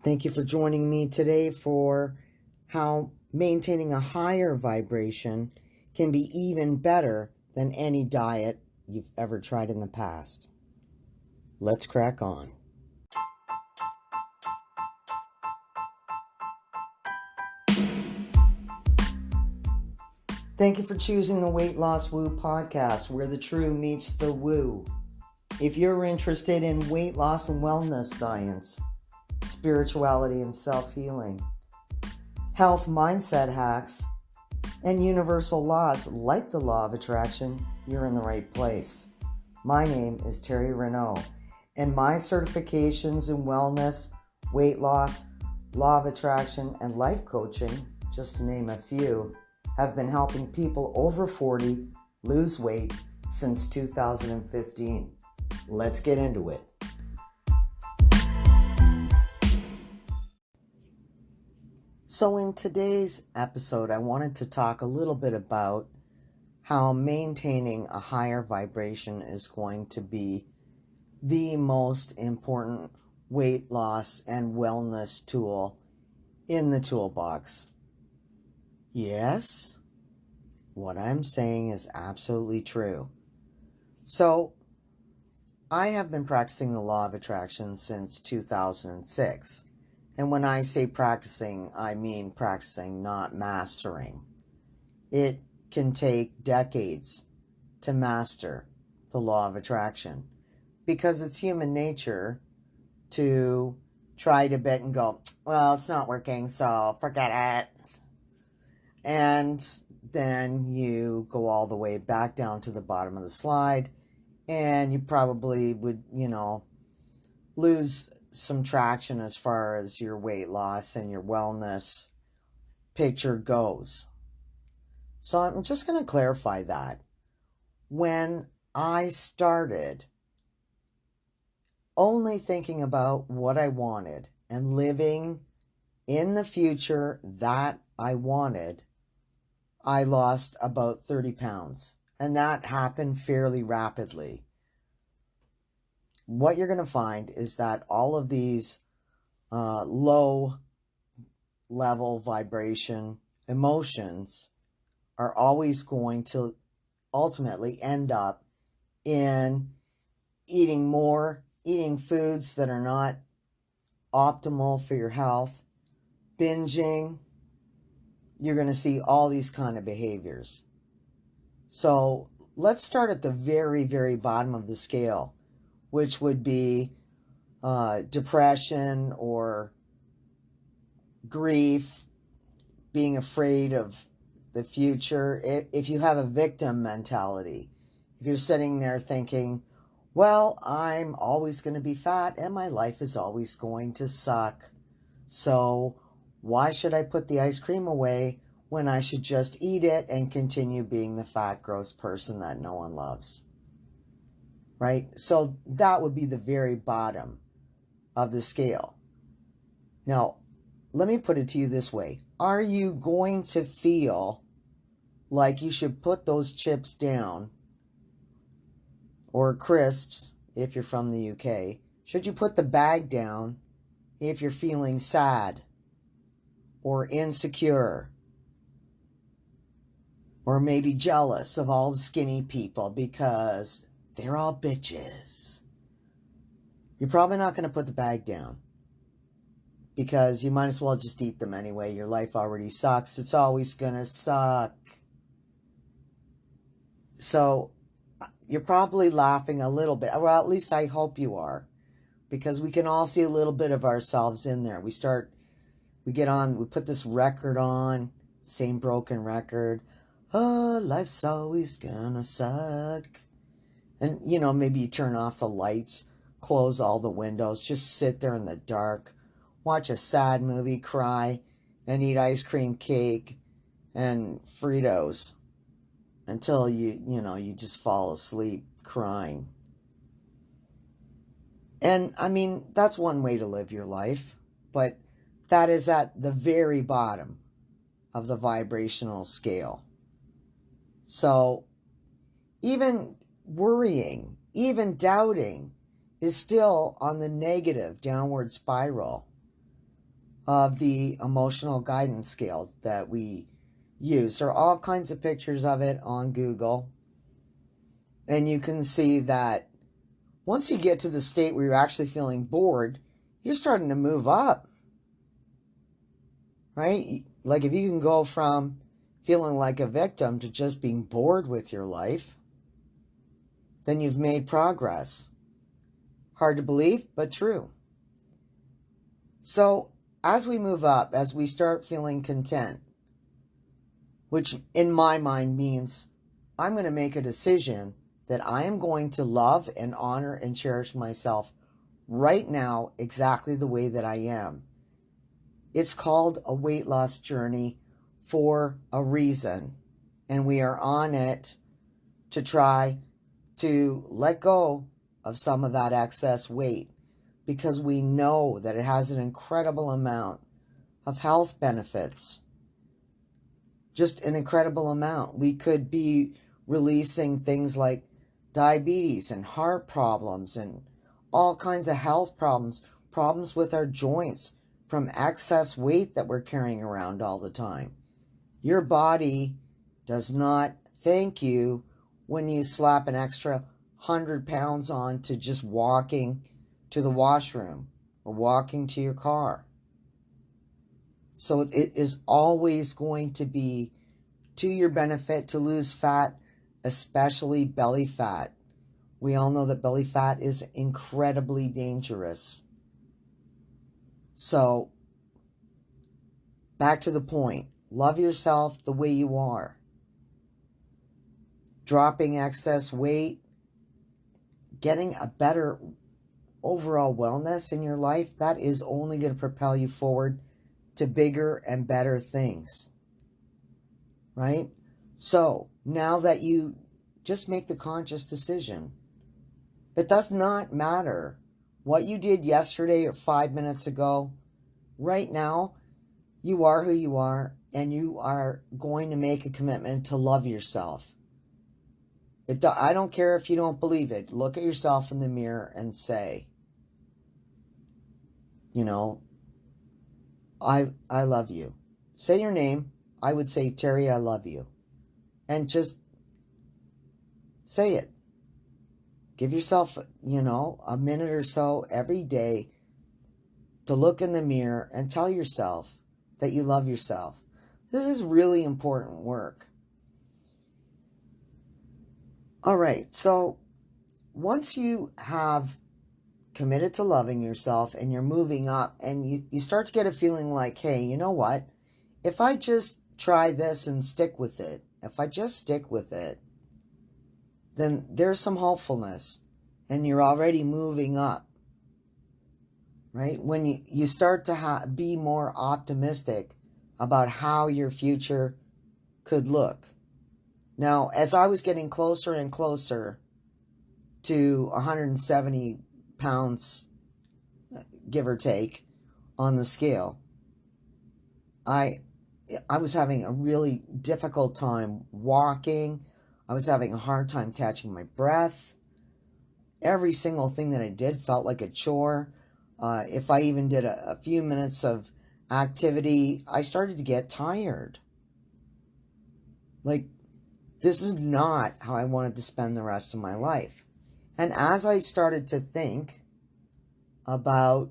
Thank you for joining me today for how maintaining a higher vibration can be even better than any diet you've ever tried in the past. Let's crack on. Thank you for choosing the Weight Loss Woo podcast, where the true meets the woo. If you're interested in weight loss and wellness science, spirituality and self-healing, health mindset hacks, and universal laws like the law of attraction, you're in the right place. My name is Terry Renault, and my certifications in wellness, weight loss, law of attraction, and life coaching, just to name a few, have been helping people over 40 lose weight since 2015. Let's get into it. So in today's episode, I wanted to talk a little bit about how maintaining a higher vibration is going to be the most important weight loss and wellness tool in the toolbox. Yes, what I'm saying is absolutely true. So, I have been practicing the law of attraction since 2006. And when I say practicing, I mean practicing, not mastering. It can take decades to master the law of attraction because it's human nature to try to bit and go, well, it's not working, so forget it. And then you go all the way back down to the bottom of the slide, and you probably would, lose some traction as far as your weight loss and your wellness picture goes. So I'm just going to clarify that. When I started only thinking about what I wanted and living in the future that I wanted, I lost about 30 pounds. And that happened fairly rapidly. What you're going to find is that all of these low level vibration emotions are always going to ultimately end up in eating foods that are not optimal for your health, binging. You're going to see all these kind of behaviors. So let's start at the very, very bottom of the scale, which would be depression or grief, being afraid of the future. If you have a victim mentality, if you're sitting there thinking, well, I'm always going to be fat and my life is always going to suck, so why should I put the ice cream away when I should just eat it and continue being the fat, gross person that no one loves? Right? So that would be the very bottom of the scale. Now, let me put it to you this way. Are you going to feel like you should put those chips down, or crisps if you're from the UK? Should you put the bag down if you're feeling sad or insecure or maybe jealous of all the skinny people because they're all bitches? You're probably not going to put the bag down, because you might as well just eat them anyway. Your life already sucks. It's always going to suck. So you're probably laughing a little bit. Well, at least I hope you are, because we can all see a little bit of ourselves in there. We put this record on, same broken record. Oh, life's always gonna suck. And, maybe you turn off the lights, close all the windows, just sit there in the dark, watch a sad movie, cry, and eat ice cream cake and Fritos until you just fall asleep crying. And I mean, that's one way to live your life, but that is at the very bottom of the vibrational scale. So even worrying, even doubting is still on the negative downward spiral. of the emotional guidance scale that we use. There are all kinds of pictures of it on Google. And you can see that once you get to the state where you're actually feeling bored, you're starting to move up, right? Like if you can go from feeling like a victim to just being bored with your life, then you've made progress. Hard to believe, but true. So as we move up, as we start feeling content, which in my mind means I'm going to make a decision that I am going to love and honor and cherish myself right now exactly the way that I am. It's called a weight loss journey for a reason, and we are on it to try to let go of some of that excess weight because we know that it has an incredible amount of health benefits. Just an incredible amount. We could be releasing things like diabetes and heart problems and all kinds of health problems, problems with our joints from excess weight that we're carrying around all the time. Your body does not thank you when you slap an extra 100 pounds on to just walking to the washroom or walking to your car. So it is always going to be to your benefit to lose fat, especially belly fat. We all know that belly fat is incredibly dangerous. So, back to the point. Love yourself the way you are. Dropping excess weight, getting a better overall wellness in your life, that is only going to propel you forward to bigger and better things. Right? So, now that you just make the conscious decision, it does not matter what you did yesterday or 5 minutes ago. Right now, you are who you are, and you are going to make a commitment to love yourself. I don't care if you don't believe it. Look at yourself in the mirror and say, I love you. Say your name. I would say, Terry, I love you. And just say it. Give yourself, a minute or so every day to look in the mirror and tell yourself that you love yourself. This is really important work. All right, so once you have committed to loving yourself and you're moving up and you start to get a feeling like, hey, you know what? If I just try this and stick with it, then there's some hopefulness and you're already moving up, right? When you start to be more optimistic about how your future could look. Now, as I was getting closer and closer to 170 pounds, give or take, on the scale, I was having a really difficult time walking. I was having a hard time catching my breath. Every single thing that I did felt like a chore. If I even did a few minutes of activity, I started to get tired. Like, this is not how I wanted to spend the rest of my life. And as I started to think about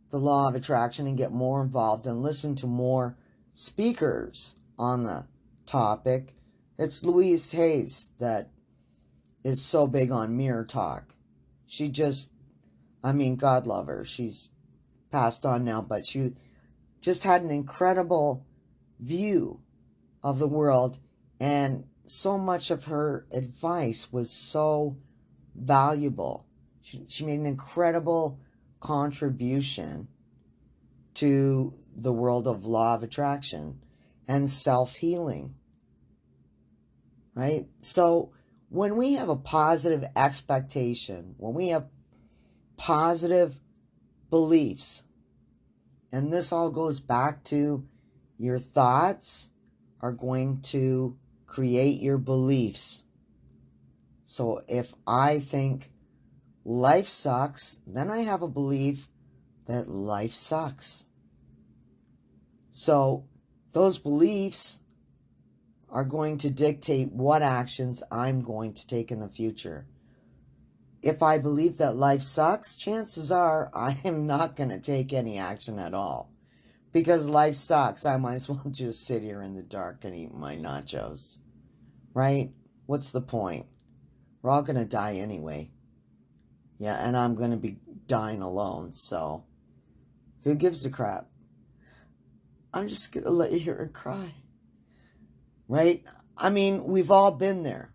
the law of attraction and get more involved and listen to more speakers on the topic, it's Louise Hayes that is so big on mirror talk. She God love her. She's passed on now, but she just had an incredible view of the world, and so much of her advice was so valuable. She made an incredible contribution to the world of law of attraction and self-healing, right? So when we have a positive expectation, when we have positive beliefs, and this all goes back to your thoughts are going to create your beliefs. So if I think life sucks, then I have a belief that life sucks. So those beliefs are going to dictate what actions I'm going to take in the future. If I believe that life sucks, chances are I am not going to take any action at all. Because life sucks, I might as well just sit here in the dark and eat my nachos. Right? What's the point? We're all going to die anyway. Yeah, and I'm going to be dying alone, so who gives a crap? I'm just going to let you hear her cry. Right? I mean, we've all been there.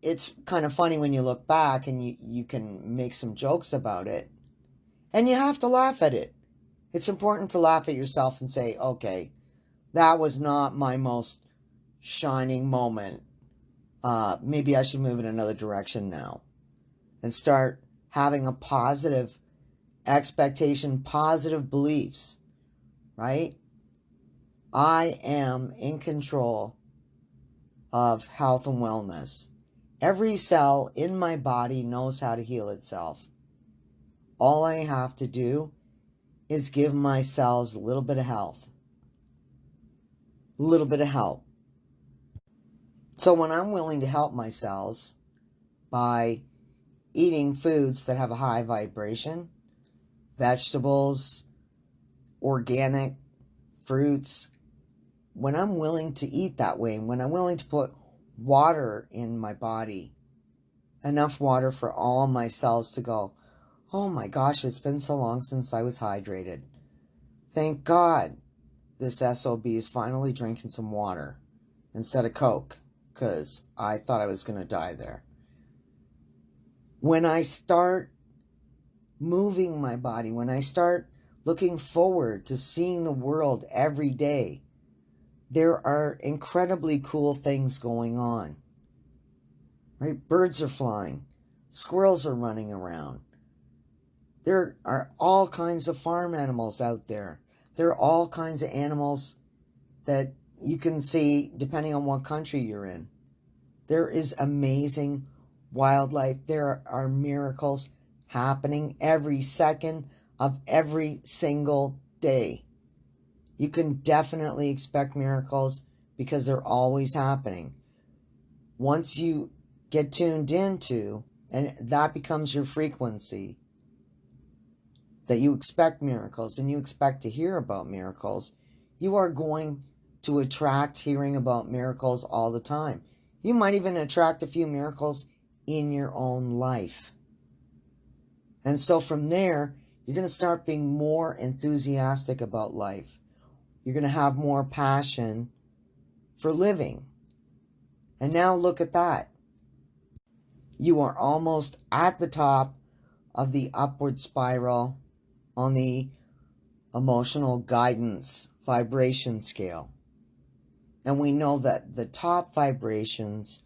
It's kind of funny when you look back and you can make some jokes about it. And you have to laugh at it. It's important to laugh at yourself and say, okay, that was not my most shining moment. Maybe I should move in another direction now. And start having a positive expectation, positive beliefs, right? I am in control of health and wellness. Every cell in my body knows how to heal itself. All I have to do is give my cells a little bit of health, a little bit of help. So when I'm willing to help my cells by eating foods that have a high vibration, vegetables, organic fruits, when I'm willing to eat that way, when I'm willing to put water in my body, enough water for all my cells to go, oh my gosh, it's been so long since I was hydrated. Thank God this SOB is finally drinking some water instead of Coke, because I thought I was going to die there. When I start moving my body, when I start looking forward to seeing the world every day, there are incredibly cool things going on. Right? Birds are flying. Squirrels are running around. There are all kinds of farm animals out there. There are all kinds of animals that you can see depending on what country you're in. There is amazing wildlife. There are miracles happening every second of every single day. You can definitely expect miracles because they're always happening. Once you get tuned into, and that becomes your frequency, that you expect miracles and you expect to hear about miracles, you are going to attract hearing about miracles all the time. You might even attract a few miracles in your own life. And so from there, you're going to start being more enthusiastic about life. You're going to have more passion for living. And now look at that. You are almost at the top of the upward spiral on the emotional guidance vibration scale. And we know that the top vibrations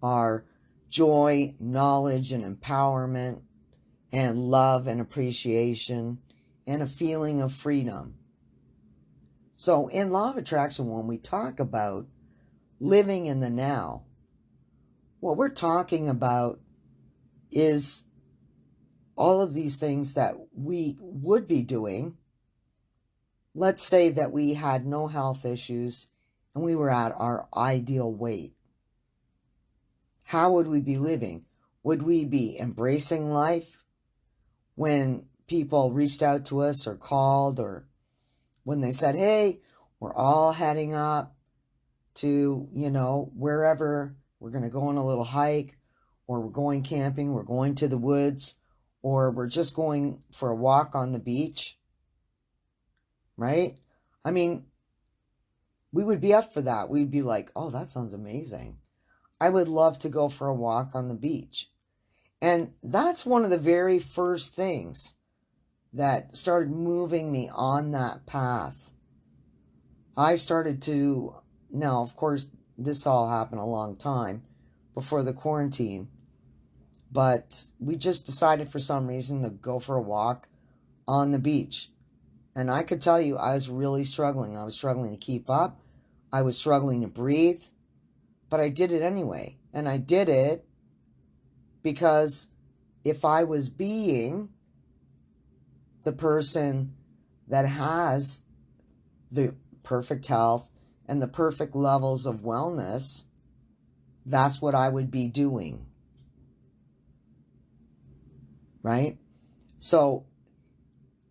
are joy, knowledge, and empowerment, and love and appreciation, and a feeling of freedom. So in Law of Attraction, when we talk about living in the now, what we're talking about is all of these things that we would be doing. Let's say that we had no health issues and we were at our ideal weight. How would we be living? Would we be embracing life when people reached out to us or called, or when they said, hey, we're all heading up to, wherever, we're going to go on a little hike, or we're going camping, we're going to the woods, or we're just going for a walk on the beach, right? I mean, we would be up for that. We'd be like, oh, that sounds amazing. I would love to go for a walk on the beach. And that's one of the very first things that started moving me on that path. I started to, now, of course, this all happened a long time before the quarantine, but we just decided for some reason to go for a walk on the beach. And I could tell you, I was really struggling. I was struggling to keep up. I was struggling to breathe, but I did it anyway. And I did it because if I was being the person that has the perfect health and the perfect levels of wellness, that's what I would be doing. Right? So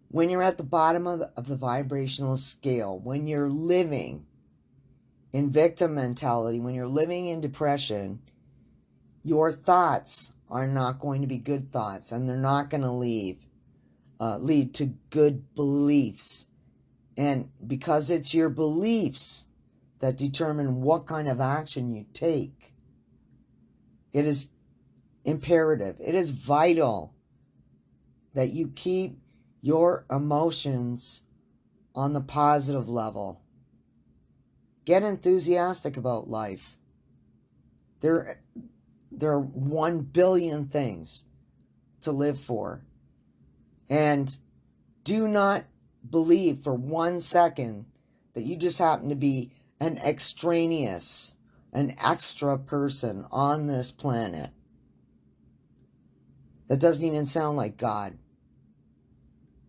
when you're at the bottom of the vibrational scale, when you're living in victim mentality, when you're living in depression, your thoughts are not going to be good thoughts, and they're not going to lead to good beliefs. And because it's your beliefs that determine what kind of action you take, it is imperative, it is vital that you keep your emotions on the positive level. Get enthusiastic about life. There are 1 billion things to live for. And do not believe for 1 second that you just happen to be an extraneous, an extra person on this planet. That doesn't even sound like God.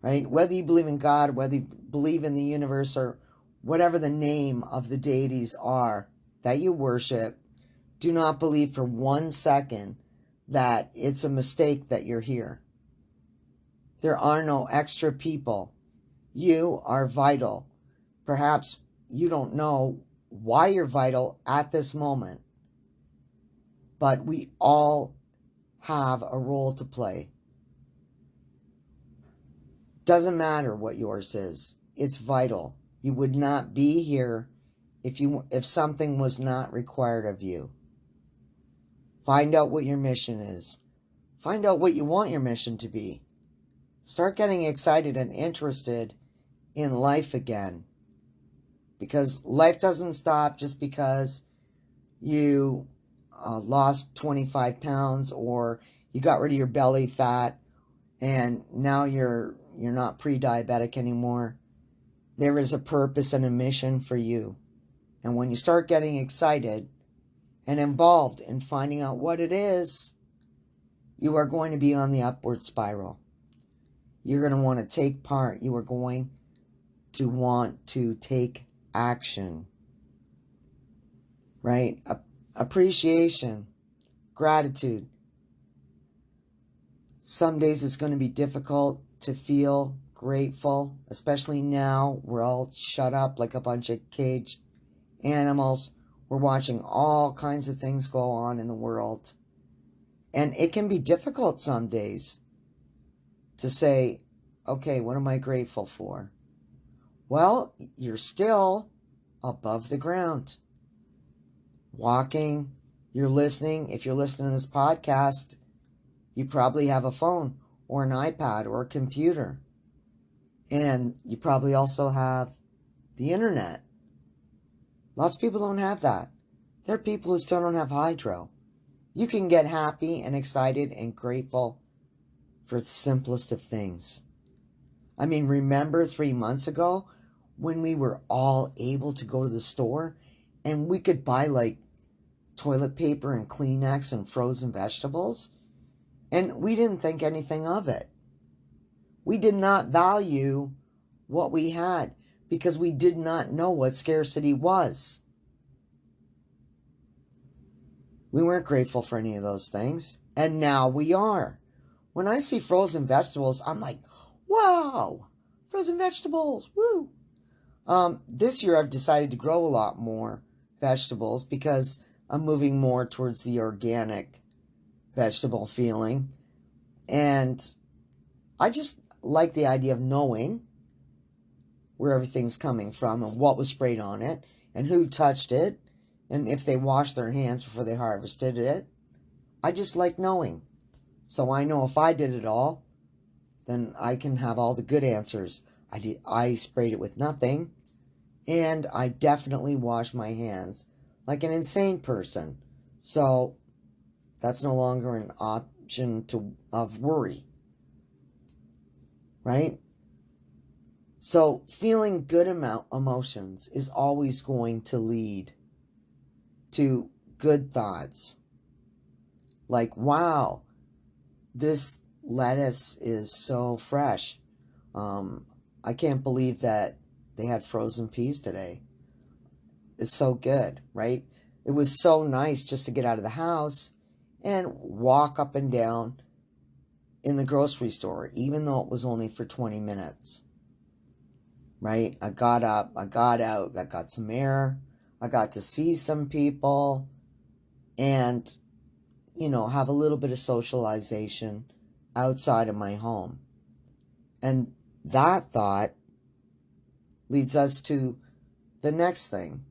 Right? Whether you believe in God, whether you believe in the universe, or whatever the name of the deities are that you worship, do not believe for 1 second that it's a mistake that you're here. There are no extra people. You are vital. Perhaps you don't know why you're vital at this moment, but we all have a role to play. Doesn't matter what yours is. It's vital. You would not be here if something was not required of you. Find out what your mission is. Find out what you want your mission to be. Start getting excited and interested in life again. Because life doesn't stop just because you lost 25 pounds or you got rid of your belly fat and now you're not pre-diabetic anymore. There is a purpose and a mission for you. And when you start getting excited and involved in finding out what it is, you are going to be on the upward spiral. You're going to want to take part. You are going to want to take action. Right? Appreciation, gratitude. Some days it's going to be difficult to feel grateful, especially now. We're all shut up like a bunch of caged animals. We're watching all kinds of things go on in the world. And it can be difficult some days to say, okay, what am I grateful for? Well, you're still above the ground. Walking, you're listening. If you're listening to this podcast, you probably have a phone or an iPad or a computer. And you probably also have the internet. Lots of people don't have that. There are people who still don't have hydro. You can get happy and excited and grateful for the simplest of things. I mean, remember 3 months ago when we were all able to go to the store and we could buy like toilet paper and Kleenex and frozen vegetables? And we didn't think anything of it. We did not value what we had because we did not know what scarcity was. We weren't grateful for any of those things. And now we are. When I see frozen vegetables, I'm like, wow, frozen vegetables, woo. This year I've decided to grow a lot more vegetables because I'm moving more towards the organic vegetable feeling. And I just like the idea of knowing where everything's coming from and what was sprayed on it and who touched it and if they washed their hands before they harvested it. I just like knowing. So I know if I did it all, then I can have all the good answers. I sprayed it with nothing, and I definitely washed my hands like an insane person. So that's no longer an option of worry. Right? So feeling good emotions is always going to lead to good thoughts. Like, wow, this lettuce is so fresh. I can't believe that They had frozen peas today. It's so good, right? It was so nice just to get out of the house and walk up and down in the grocery store, even though it was only for 20 minutes, right? I got up, I got out, I got some air, I got to see some people and, have a little bit of socialization outside of my home. And that thought leads us to the next thing,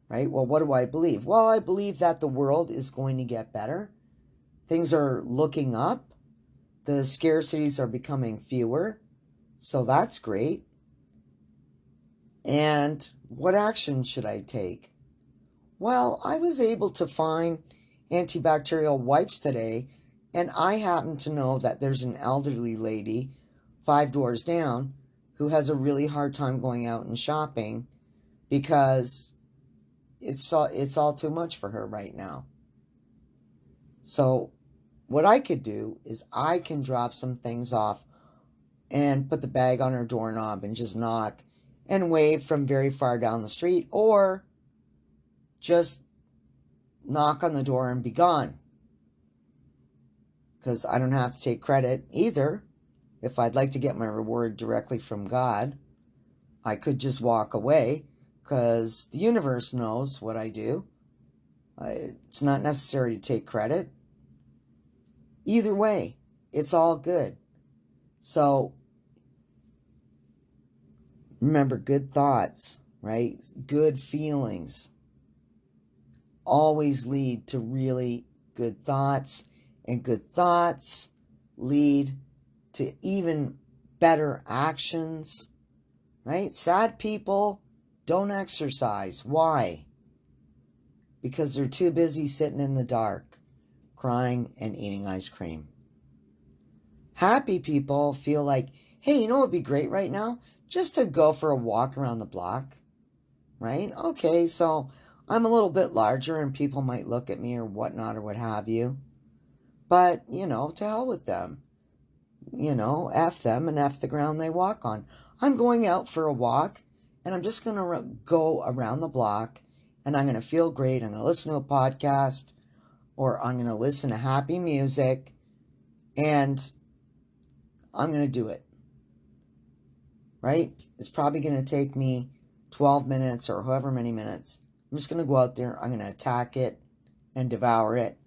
right? Well, what do I believe? Well, I believe that the world is going to get better. Things are looking up. The scarcities are becoming fewer. So that's great. And what action should I take? Well, I was able to find antibacterial wipes today, and I happen to know that there's an elderly lady 5 doors down who has a really hard time going out and shopping because it's all too much for her right now. So what I could do is I can drop some things off and put the bag on her doorknob and just knock and wave from very far down the street, or just knock on the door and be gone. Because I don't have to take credit either. If I'd like to get my reward directly from God, I could just walk away because the universe knows what I do. It's not necessary to take credit. Either way, it's all good. So remember, good thoughts, right? Good feelings always lead to really good thoughts, and good thoughts lead to even better actions, right? Sad people don't exercise. Why? Because they're too busy sitting in the dark, crying and eating ice cream. Happy people feel like, hey, you know what would be great right now? Just to go for a walk around the block, right? Okay, so I'm a little bit larger and people might look at me or whatnot or what have you. But, to hell with them. F them and F the ground they walk on. I'm going out for a walk and I'm just going to go around the block and I'm going to feel great. I'm going to listen to a podcast or I'm going to listen to happy music and I'm going to do it. Right? It's probably going to take me 12 minutes or however many minutes. I'm just going to go out there. I'm going to attack it and devour it.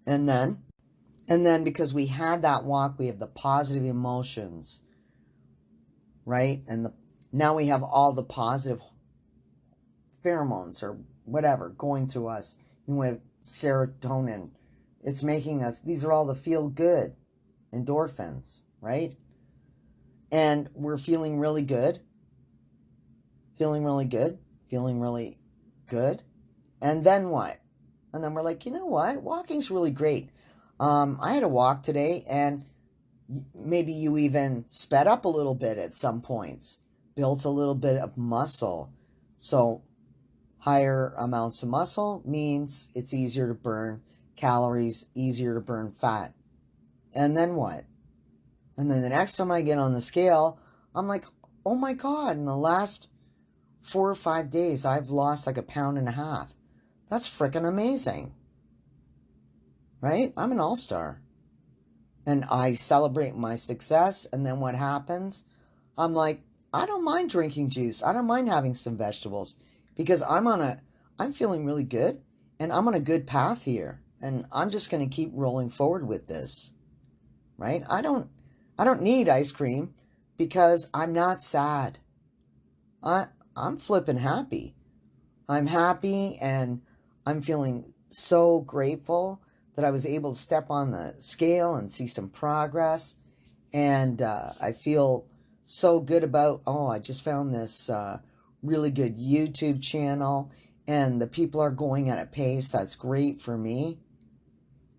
And then because we had that walk, we have the positive emotions, right? And now we have all the positive pheromones or whatever going through us. And we have serotonin. It's making us, these are all the feel good endorphins, right? And we're feeling really good. Feeling really good. Feeling really good. And then what? And then we're like, you know what? Walking's really great. I had a walk today, and maybe you even sped up a little bit at some points, built a little bit of muscle. So higher amounts of muscle means it's easier to burn calories, easier to burn fat. And then what? And then the next time I get on the scale, I'm like, oh my God, in the last 4 or 5 days, I've lost like 1.5 pounds. That's freaking amazing. Right? I'm an all-star. And I celebrate my success. And then what happens? I'm like, I don't mind drinking juice. I don't mind having some vegetables because I'm feeling really good and I'm on a good path here. And I'm just going to keep rolling forward with this. Right? I don't need ice cream because I'm not sad. I'm flipping happy. I'm happy and I'm feeling so grateful that I was able to step on the scale and see some progress. And I feel so good about, I just found this really good YouTube channel and the people are going at a pace that's great for me.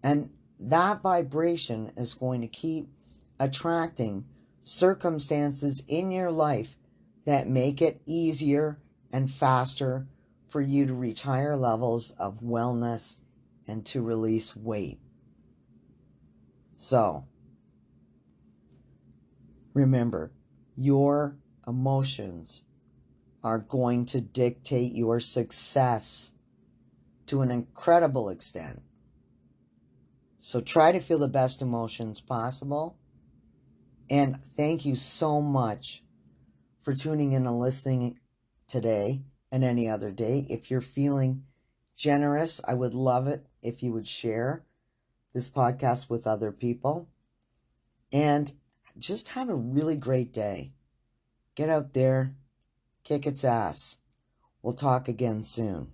And that vibration is going to keep attracting circumstances in your life that make it easier and faster for you to reach higher levels of wellness and to release weight. So, remember, you're emotions are going to dictate your success to an incredible extent. So try to feel the best emotions possible. And thank you so much for tuning in and listening today and any other day. If you're feeling generous, I would love it if you would share this podcast with other people. And just have a really great day. Get out there, kick its ass. We'll talk again soon.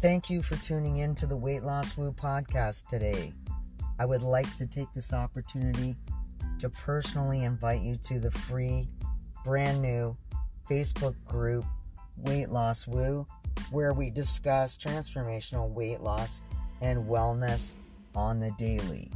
Thank you for tuning in to the Weight Loss Woo podcast today. I would like to take this opportunity to personally invite you to the free, brand new Facebook group, Weight Loss Woo, where we discuss transformational weight loss and wellness on the daily.